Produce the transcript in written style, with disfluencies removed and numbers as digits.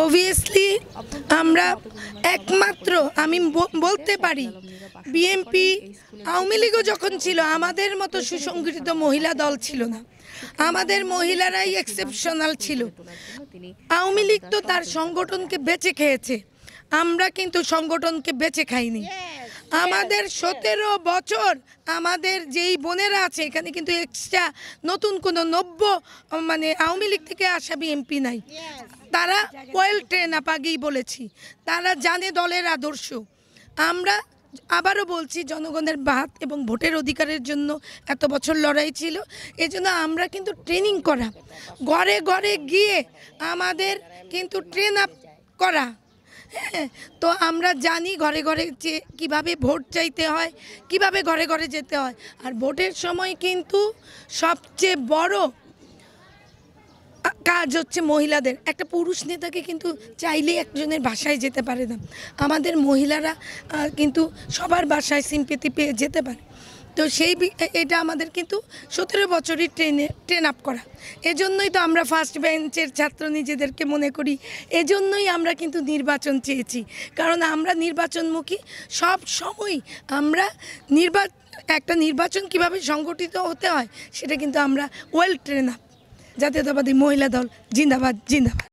Obviously আমরা একমাত্র আমি বলতে পারি বিএনপি আওয়ামী লীগও যখন ছিল আমাদের মতো সুসংগঠিত মহিলা দল ছিল না, আমাদের মহিলারাই এক্সেপশনাল ছিল। আওয়ামী লীগ তো তার সংগঠনকে বেঁচে খেয়েছে, আমরা কিন্তু সংগঠনকে বেঁচে খাইনি। আমাদের 17 বছর আমাদের যেই বোনেরা আছে এখানে কিন্তু এক্সট্রা নতুন কোনো নব্য মানে আওয়ামী লীগ থেকে আসা বিএনপি নাই। তারা ওয়েল ট্রেন আপ, আগেই বলেছি, তারা জানে দলের আদর্শ। আমরা আবারও বলছি, জনগণের ভাত এবং ভোটের অধিকারের জন্য এত বছর লড়াই ছিল, এজন্য আমরা কিন্তু ট্রেনিং করা, ঘরে ঘরে গিয়ে আমাদের কিন্তু ট্রেন আপ করা। হ্যাঁ, তো আমরা জানি ঘরে ঘরে যে কীভাবে ভোট চাইতে হয়, কিভাবে ঘরে ঘরে যেতে হয়। আর ভোটের সময় কিন্তু সবচেয়ে বড় কাজ হচ্ছে মহিলাদের। একটা পুরুষ নেতাকে কিন্তু চাইলেই একজনের বাসায় যেতে পারে না, আমাদের মহিলারা কিন্তু সবার বাসায় সিম্পেথি পেয়ে যেতে পারে। তো এটা আমাদের কিন্তু 17 বছরই ট্রেন আপ করা। এজন্যই তো আমরা ফার্স্ট বেঞ্চের ছাত্র নিজেদেরকে মনে করি, এজন্যই আমরা কিন্তু নির্বাচন চেয়েছি, কারণ আমরা নির্বাচনমুখী। সব সময় আমরা একটা নির্বাচন কিভাবে সংগঠিত হতে হয় সেটা কিন্তু আমরা ওয়েল ট্রেন আপ। জাতীয়তাবাদী মহিলা দল জিন্দাবাদ, জিন্দাবাদ।